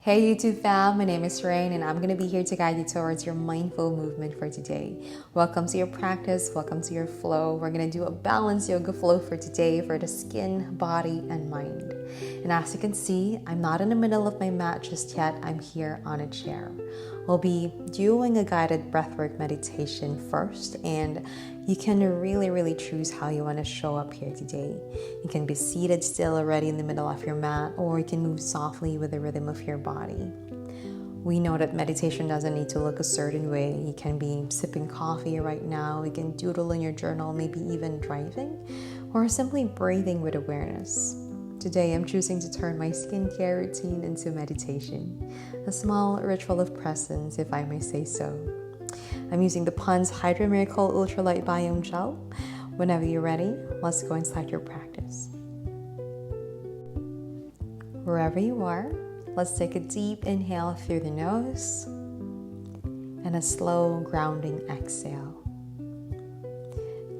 Hey YouTube fam, my name is Rain and I'm going to be here to guide you towards your mindful movement for today. Welcome to your practice, welcome to your flow. We're going to do a balanced yoga flow for today for the skin, body, and mind. And as you can see, I'm not in the middle of my mat just yet, I'm here on a chair. We'll be doing a guided breathwork meditation first, and you can really choose how you want to show up here today. You can be seated still already in the middle of your mat, or you can move softly with the rhythm of your body. We know that meditation doesn't need to look a certain way. You can be sipping coffee right now, you can doodle in your journal, maybe even driving, or simply breathing with awareness. Today, I'm choosing to turn my skincare routine into meditation, a small ritual of presence, if I may say so. I'm using the Pond's Hydra Miracle Ultralight Biome Gel. Whenever you're ready, let's go inside your practice. Wherever you are, let's take a deep inhale through the nose and a slow grounding exhale.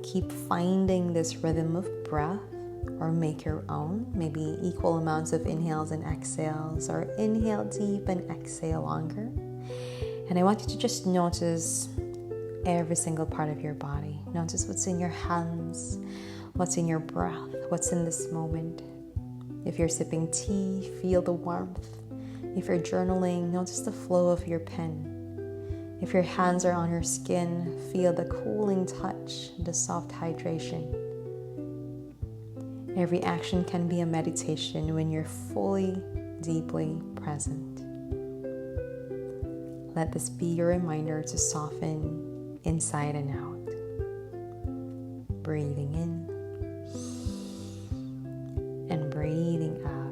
Keep finding this rhythm of breath, or make your own, maybe equal amounts of inhales and exhales, or inhale deep and exhale longer. And I want you to just notice every single part of your body. Notice what's in your hands, what's in your breath, what's in this moment. If you're sipping tea, feel the warmth. If you're journaling, notice the flow of your pen. If your hands are on your skin, feel the cooling touch, the soft hydration. Every action can be a meditation when you're fully, deeply present. Let this be your reminder to soften inside and out. Breathing in and breathing out.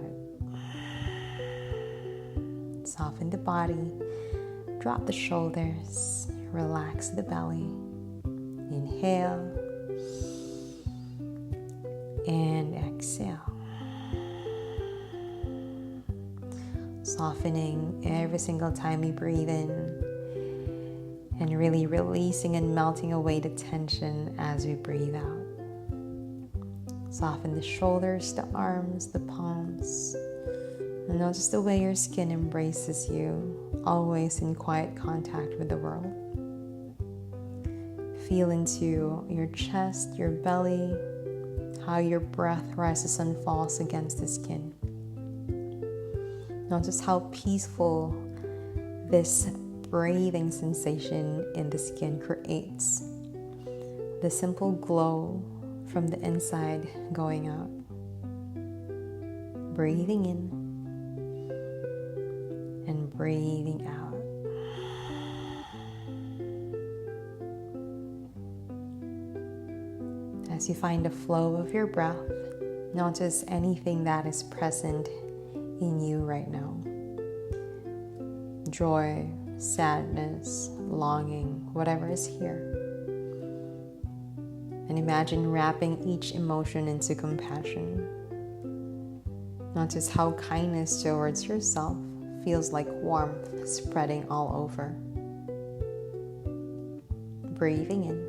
Soften the body, drop the shoulders, relax the belly. Inhale and exhale. Softening every single time you breathe in, and really releasing and melting away the tension as we breathe out. Soften the shoulders, the arms, the palms, and notice the way your skin embraces you, always in quiet contact with the world. Feel into your chest, your belly, how your breath rises and falls against the skin. Notice how peaceful this breathing sensation in the skin creates. The simple glow from the inside going out. Breathing in and breathing out. As you find the flow of your breath, notice anything that is present in you right now. Joy, sadness, longing, whatever is here. And imagine wrapping each emotion into compassion. Notice how kindness towards yourself feels like warmth spreading all over. Breathing in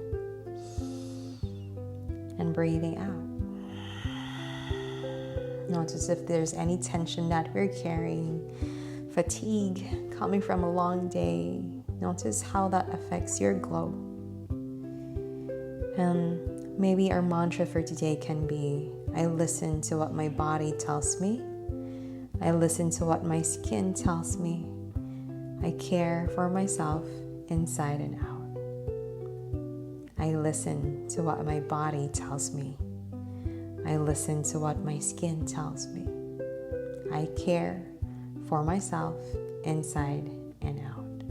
and breathing out. Notice if there's any tension that we're carrying, fatigue coming from a long day. Notice how that affects your glow. And maybe our mantra for today can be, I listen to what my body tells me. I listen to what my skin tells me. I care for myself inside and out. I listen to what my body tells me. I listen to what my skin tells me. I care for myself inside and out.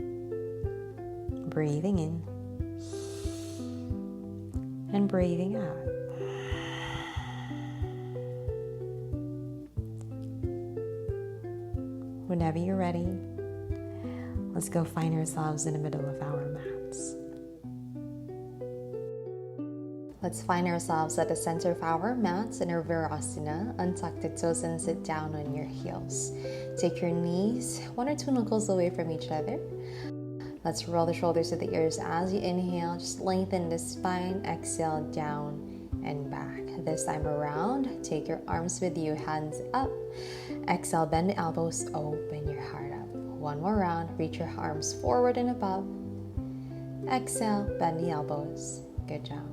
Breathing in and breathing out. Whenever you're ready, let's go find ourselves in the middle of our mats. Let's find ourselves at the center of our mats in our Virasana. Untuck the toes and sit down on your heels. Take your knees 1 or 2 knuckles away from each other. Let's roll the shoulders to the ears as you inhale. Just lengthen the spine. Exhale down and back. This time around, take your arms with you, hands up. Exhale, bend the elbows, open your heart up. One more round. Reach your arms forward and above. Exhale, bend the elbows. Good job.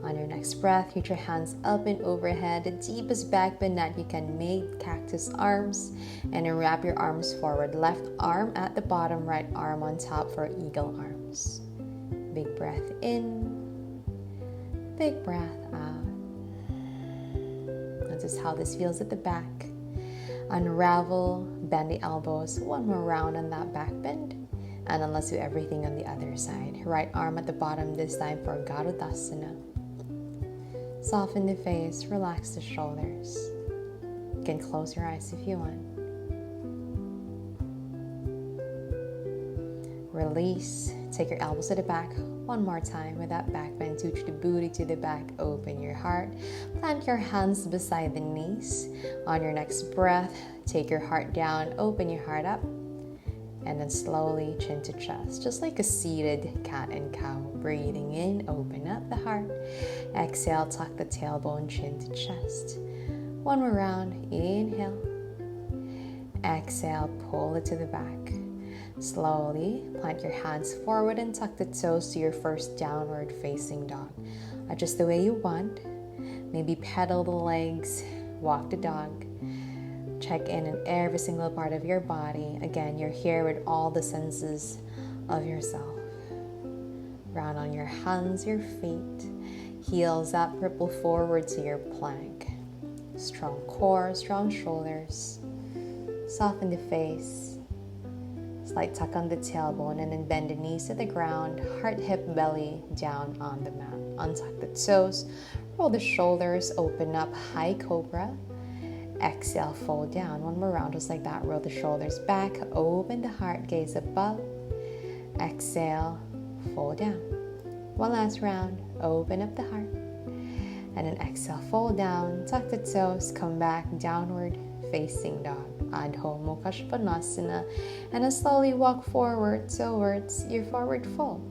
On your next breath, reach your hands up and overhead, the deepest back bend that you can make, cactus arms, and then wrap your arms forward. Left arm at the bottom, right arm on top for eagle arms. Big breath in, big breath out. This is how this feels at the back. Unravel, bend the elbows. One more round on that back bend. And then let's do everything on the other side. Right arm at the bottom, this time for Garudasana. Soften the face, relax the shoulders. You can close your eyes if you want. Release, take your elbows to the back. One more time with that back bend. Touch the booty to the back, open your heart. Plant your hands beside the knees. On your next breath, take your heart down, open your heart up. And then slowly chin to chest, just like a seated cat and cow. Breathing in, open up the heart. Exhale, tuck the tailbone, chin to chest. One more round, inhale. Exhale, pull it to the back. Slowly plant your hands forward and tuck the toes to your first downward facing dog. Adjust the way you want. Maybe pedal the legs, walk the dog. Check in every single part of your body. Again, you're here with all the senses of yourself. Round on your hands, your feet. Heels up, ripple forward to your plank. Strong core, strong shoulders. Soften the face. Slight tuck on the tailbone and then bend the knees to the ground. Heart, hip, belly down on the mat. Untuck the toes. Roll the shoulders, open up, high cobra. Exhale, fold down. One more round, just like that. Roll the shoulders back, open the heart, gaze above. Exhale, fold down. One last round, open up the heart. And then exhale, fold down, tuck the toes, come back, downward facing dog. Adho Mukha Svanasana. And then slowly walk forward towards your forward fold.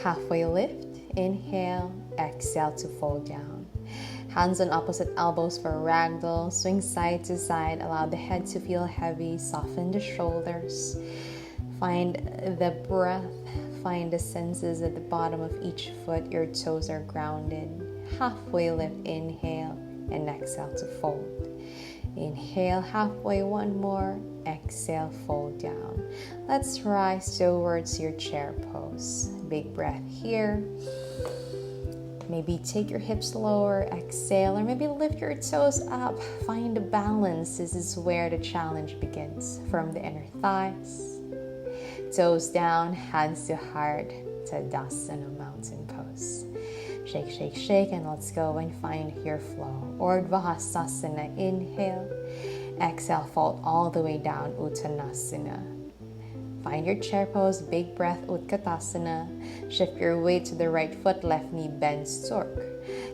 Halfway lift, inhale, exhale to fold down. Hands on opposite elbows for ragdoll. Swing side to side. Allow the head to feel heavy. Soften the shoulders. Find the breath. Find the senses at the bottom of each foot. Your toes are grounded. Halfway lift. Inhale and exhale to fold. Inhale halfway. One more. Exhale, fold down. Let's rise towards your chair pose. Big breath here. Maybe take your hips lower, exhale, or maybe lift your toes up. Find a balance. This is where the challenge begins. From the inner thighs, toes down, hands to heart, Tadasana mountain pose. Shake, shake, shake, and let's go and find your flow. Urdhva-Hastasana, inhale. Exhale, fold all the way down, Uttanasana. Find your chair pose, big breath, Utkatasana. Shift your weight to the right foot, left knee bends, stork.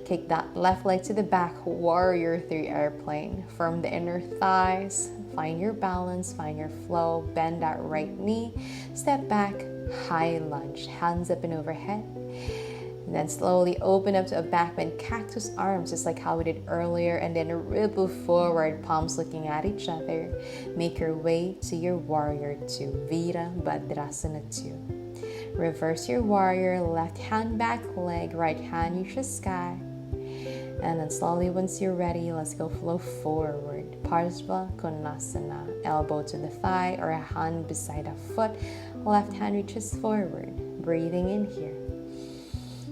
Kick that left leg to the back, warrior 3 airplane. From the inner thighs, find your balance, find your flow, bend that right knee, step back, high lunge, hands up and overhead. And then slowly open up to a back bend, cactus arms, just like how we did earlier, and then ripple forward, palms looking at each other. Make your way to your warrior 2, Virabhadrasana 2. Reverse your warrior, left hand back leg, right hand reaches sky. And then slowly, once you're ready, let's go flow forward. Parsva Konasana, elbow to the thigh or a hand beside a foot. Left hand reaches forward, breathing in here.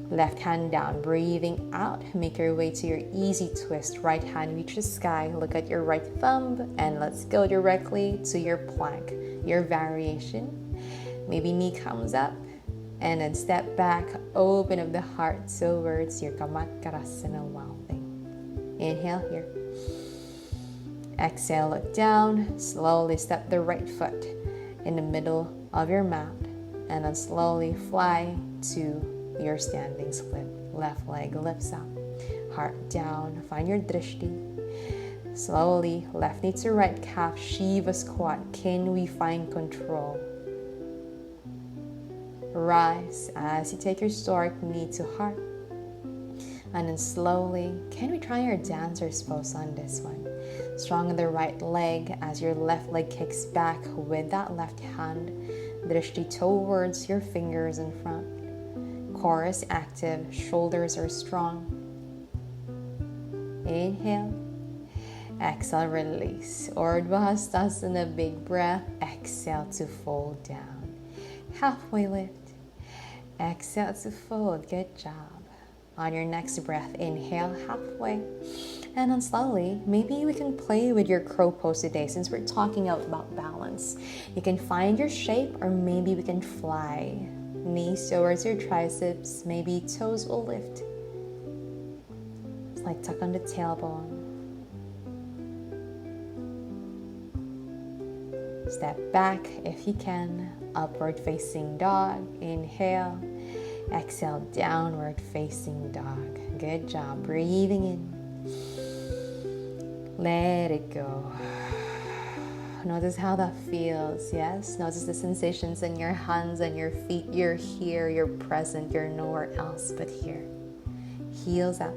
Left hand down, breathing out. Make your way to your easy twist. Right hand reaches sky. Look at your right thumb and let's go directly to your plank, your variation. Maybe knee comes up and then step back. Open up the heart towards your Kamatkarasana Wild Thing. Inhale here. Exhale, look down. Slowly step the right foot in the middle of your mat and then slowly fly to your standing split. Left leg lifts up, heart down, find your drishti. Slowly, left knee to right calf, Shiva squat. Can we find control? Rise as you take your stork knee to heart. And then slowly, can we try our dancer's pose on this one? Strong in the right leg as your left leg kicks back with that left hand. Drishti towards your fingers in front. Core is active, shoulders are strong. Inhale. Exhale, release. Urdhva Hastasana, big breath. Exhale to fold down. Halfway lift. Exhale to fold. Good job. On your next breath, inhale halfway. And then slowly, maybe we can play with your crow pose today since we're talking about balance. You can find your shape, or maybe we can fly. Knees towards your triceps, maybe toes will lift. It's like tuck on the tailbone. Step back if you can. Upward facing dog. Inhale. Exhale, downward facing dog. Good job. Breathing in. Let it go. Notice how that feels, yes? Notice the sensations in your hands and your feet. You're here, you're present, you're nowhere else but here. Heels up.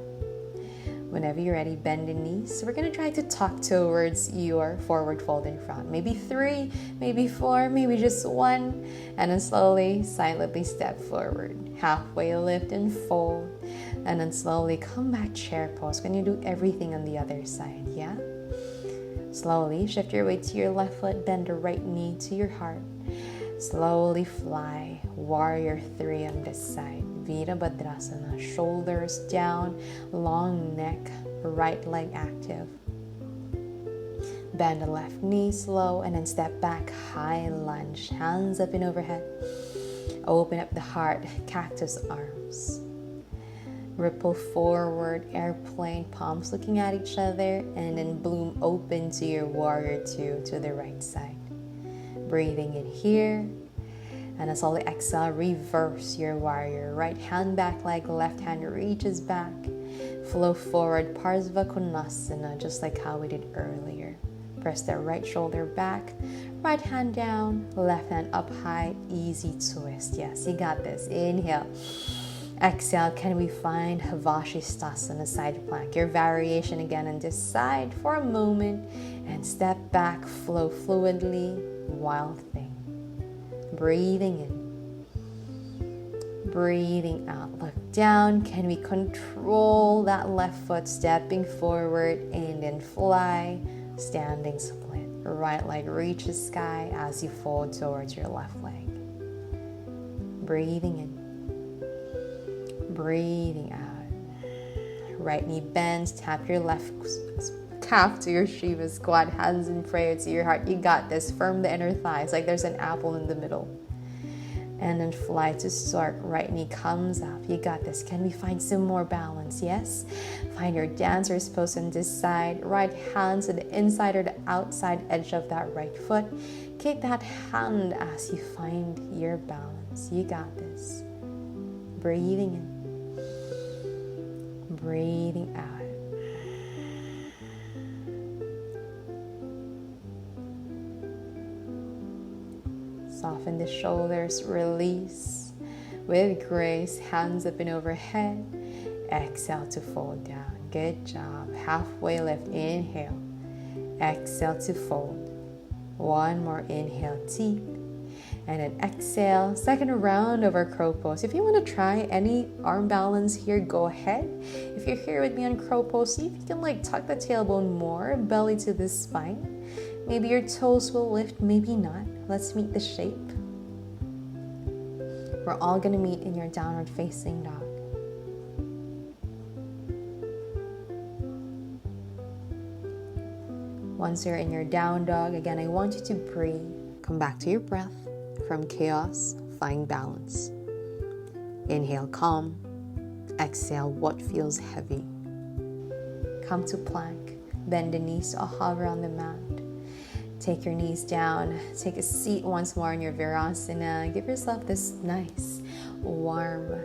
Whenever you're ready, bend the knees. We're going to try to tuck towards your forward fold in front. Maybe 3, maybe 4, maybe just 1. And then slowly, silently step forward. Halfway lift and fold. And then slowly come back chair pose. Can you do everything on the other side? Yeah? Slowly shift your weight to your left foot. Bend the right knee to your heart. Slowly fly. Warrior 3 on this side. Virabhadrasana. Shoulders down. Long neck. Right leg active. Bend the left knee slow. And then step back. High lunge. Hands up and overhead. Open up the heart. Cactus arms. Ripple forward, airplane, palms looking at each other, and then bloom open to your warrior 2 to the right side. Breathing in here, and as slowly exhale, reverse your warrior. Right hand back leg, left hand reaches back. Flow forward, Parsva Konasana, just like how we did earlier. Press the right shoulder back, right hand down, left hand up high, easy twist. Yes, you got this. Inhale. Exhale, can we find Vashisthasana, side plank? Your variation again on this side for a moment. And step back, flow fluidly, wild thing. Breathing in. Breathing out. Look down. Can we control that left foot stepping forward and then fly? Standing split. Right leg reaches sky as you fold towards your left leg. Breathing in. Breathing out. Right knee bends. Tap your left calf to your Shiva squat. Hands in prayer to your heart. You got this. Firm the inner thighs like there's an apple in the middle. And then fly to start. Right knee comes up. You got this. Can we find some more balance? Yes. Find your dancer's pose on this side. Right hand to the inside or the outside edge of that right foot. Kick that hand as you find your balance. You got this. Breathing in. Breathing out. Soften the shoulders, release with grace, hands up and overhead. Exhale to fold down. Good job. Halfway lift, inhale. Exhale to fold. One more inhale, deep. And then exhale, second round of our crow pose. If you want to try any arm balance here, go ahead. If you're here with me on crow pose, see if you can tuck the tailbone more, belly to the spine. Maybe your toes will lift, maybe not. Let's meet the shape. We're all going to meet in your downward facing dog. Once you're in your down dog, again, I want you to breathe. Come back to your breath. From chaos, find balance. Inhale, calm. Exhale, what feels heavy. Come to plank. Bend the knees to a hover on the mat. Take your knees down. Take a seat once more in your Virasana. Give yourself this nice, warm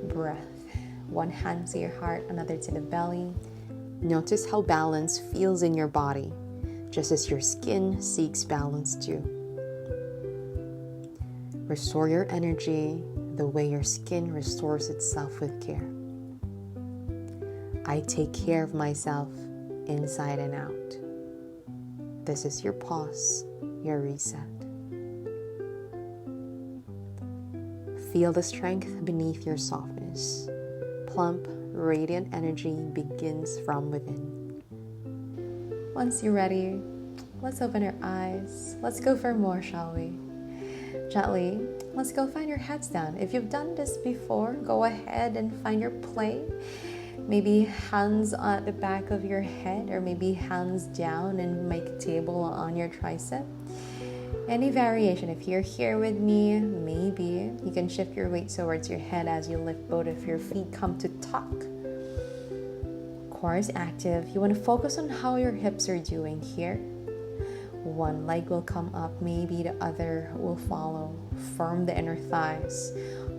breath. One hand to your heart, another to the belly. Notice how balance feels in your body, just as your skin seeks balance too. Restore your energy the way your skin restores itself with care. I take care of myself inside and out. This is your pause, your reset. Feel the strength beneath your softness. Plump, radiant energy begins from within. Once you're ready, let's open our eyes. Let's go for more, shall we? Gently, let's go find your heads down. If you've done this before, go ahead and find your plane. Maybe hands at the back of your head, or maybe hands down and make a table on your tricep. Any variation. If you're here with me, maybe you can shift your weight towards your head as you lift both of your feet, come to tuck. Core is active. You want to focus on how your hips are doing here. One leg will come up, maybe the other will follow. Firm the inner thighs.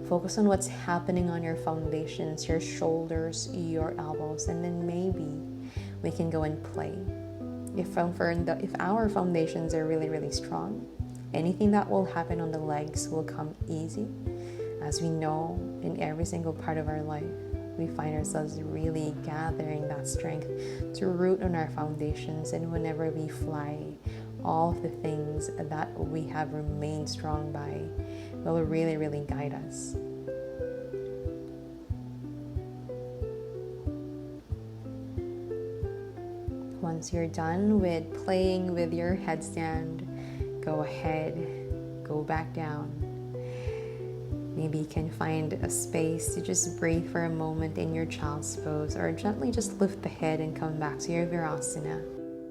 Focus on what's happening on your foundations, your shoulders, your elbows, and then maybe we can go and play. If our foundations are really, really strong, anything that will happen on the legs will come easy. As we know, in every single part of our life, we find ourselves really gathering that strength to root on our foundations, and whenever we fly, all of the things that we have remained strong by will really, really guide us. Once you're done with playing with your headstand, go ahead, go back down. Maybe you can find a space to just breathe for a moment in your child's pose, or gently just lift the head and come back to your Virasana.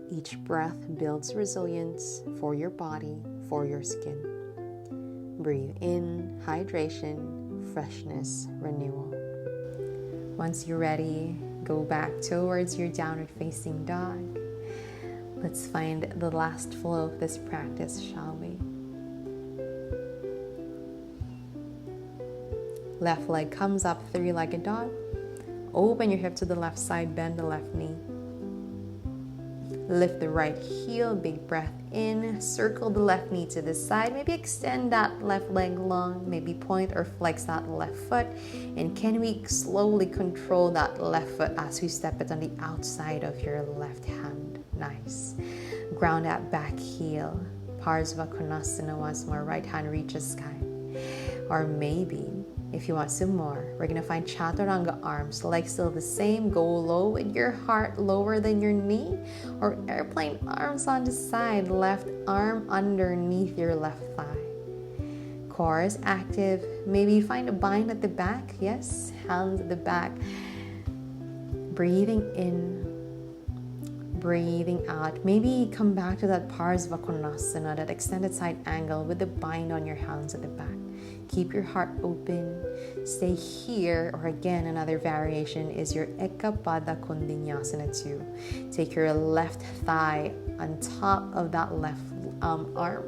Each breath builds resilience for your body, for your skin. Breathe in, hydration, freshness, renewal. Once you're ready, go back towards your downward facing dog. Let's find the last flow of this practice, shall we? Left leg comes up, three-legged dog. Open your hip to the left side, bend the left knee. Lift the right heel, big breath in. Circle the left knee to the side. Maybe extend that left leg long. Maybe point or flex that left foot. And can we slowly control that left foot as we step it on the outside of your left hand? Nice. Ground that back heel. Parsva Konasana once more. Right hand reaches sky. Or maybe, if you want some more, we're going to find Chaturanga arms. Legs still the same. Go low with your heart lower than your knee. Or airplane arms on the side. Left arm underneath your left thigh. Core is active. Maybe find a bind at the back. Yes, hands at the back. Breathing in. Breathing out. Maybe come back to that Parsva Konasana, that extended side angle with the bind on your hands at the back. Keep your heart open. Stay here, or again, another variation is your Ekapada Kondinyasana 2. Take your left thigh on top of that left arm.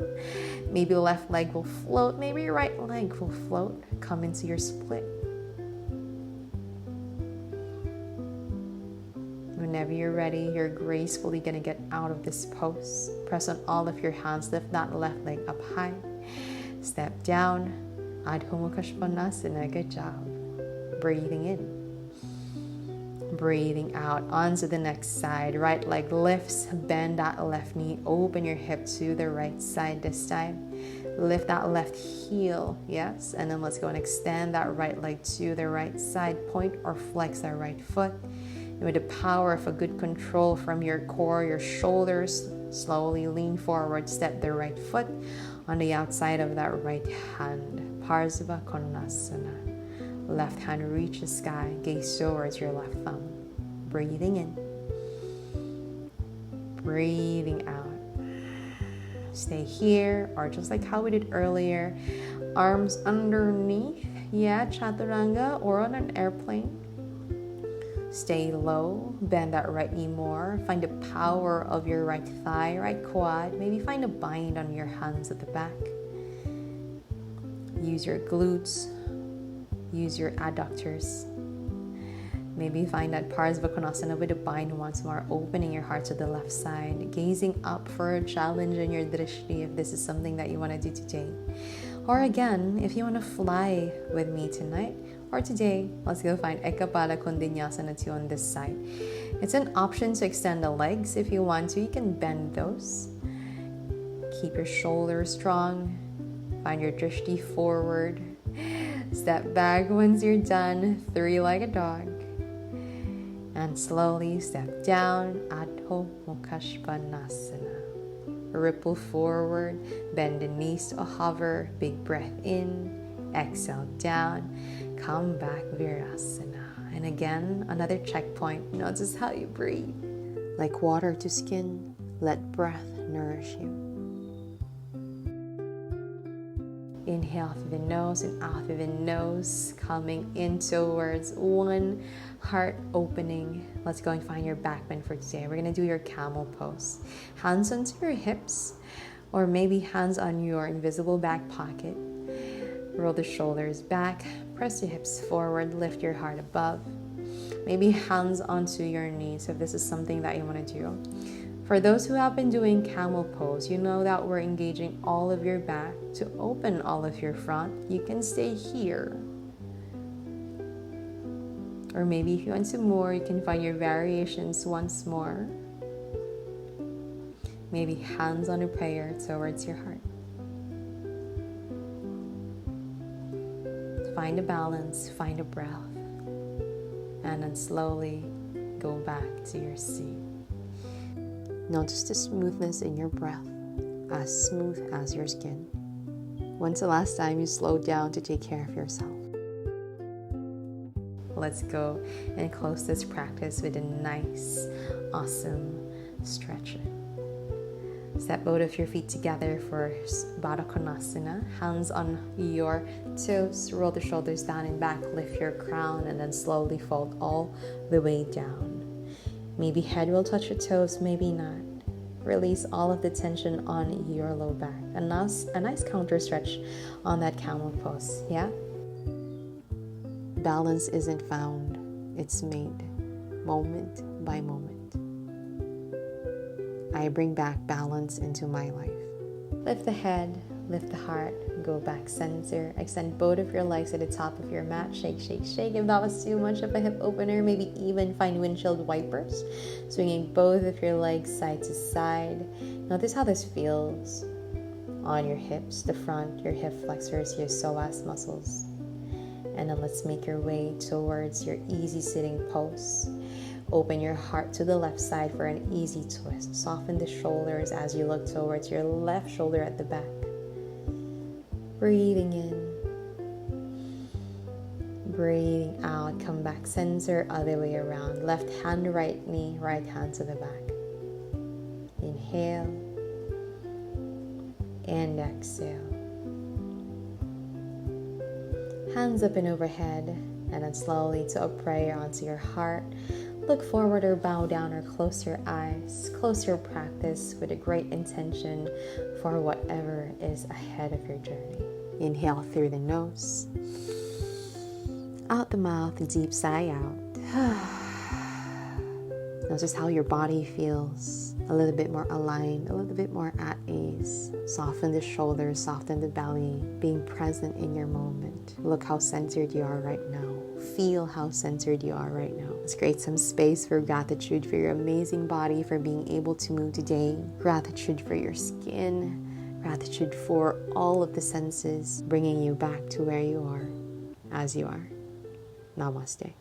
Maybe the left leg will float. Maybe your right leg will float. Come into your split. Whenever you're ready, you're gracefully going to get out of this pose. Press on all of your hands. Lift that left leg up high. Step down. Adho Mukha Svanasana. Good job. Breathing in. Breathing out. Onto the next side. Right leg lifts. Bend that left knee. Open your hip to the right side this time. Lift that left heel. Yes. And then let's go and extend that right leg to the right side. Point or flex that right foot. And with the power of a good control from your core, your shoulders, slowly lean forward. Step the right foot on the outside of that right hand. Parsva Konasana. Left hand reaches sky. Gaze towards your left thumb. Breathing in. Breathing out. Stay here, or just like how we did earlier, arms underneath. Yeah, Chaturanga, or on an airplane. Stay low, bend that right knee more. Find the power of your right thigh, right quad. Maybe find a bind on your hands at the back. Use your glutes. Use your adductors. Maybe find that Parsva Konasana with a bind once more, opening your heart to the left side, gazing up for a challenge in your drishti if this is something that you want to do today. Or again, if you want to fly with me tonight, For today, let's go find Ekapala Vinyasa 2 on this side. It's an option to extend the legs. If you want to, you can bend those. Keep your shoulders strong. Find your drishti forward. Step back once you're done, 3-legged dog. And slowly step down, Adho Mukha Svanasana. Ripple forward, bend the knees to a hover, big breath in, exhale down, come back Virasana. And again, another checkpoint, notice how you breathe. Like water to skin, let breath nourish you. Inhale through the nose and out through the nose, coming in towards one heart opening. Let's go and find your back bend for today. We're going to do your camel pose. Hands onto your hips, or maybe hands on your invisible back pocket. Roll the shoulders back, press your hips forward, lift your heart above. Maybe hands onto your knees if this is something that you want to do. For those who have been doing camel pose, you know that we're engaging all of your back to open all of your front. You can stay here. Or maybe if you want some more, you can find your variations once more. Maybe hands on a prayer towards your heart. Find a balance, find a breath, and then slowly go back to your seat. Notice the smoothness in your breath, as smooth as your skin. When's the last time you slowed down to take care of yourself? Let's go and close this practice with a nice, awesome stretching. Step both of your feet together for Baddha Konasana. Hands on your toes, roll the shoulders down and back, lift your crown, and then slowly fold all the way down. Maybe head will touch your toes, maybe not. Release all of the tension on your low back. A nice counter stretch on that camel pose, yeah? Balance isn't found, it's made, moment by moment. I bring back balance into my life. Lift the head, lift the heart, go back center. Extend both of your legs at the top of your mat. Shake, shake, shake. If that was too much of a hip opener, maybe even find windshield wipers. Swinging both of your legs side to side. Notice how this feels on your hips, the front, your hip flexors, your psoas muscles. And then let's make your way towards your easy sitting pose. Open your heart to the left side for an easy twist. Soften the shoulders as you look towards your left shoulder at the back. Breathing in. Breathing out. Come back center, other way around. Left hand, right knee, right hand to the back. Inhale. And exhale. Hands up and overhead. And then slowly to a prayer onto your heart. Look forward or bow down or close your eyes. Close your practice with a great intention for whatever is ahead of your journey. Inhale through the nose. Out the mouth, deep sigh out. Notice how your body feels. A little bit more aligned, a little bit more at ease. Soften the shoulders, soften the belly, being present in your moment. Look how centered you are right now. Feel how centered you are right now. Let's create some space for gratitude for your amazing body, for being able to move today. Gratitude for your skin. Gratitude for all of the senses, bringing you back to where you are, as you are. Namaste.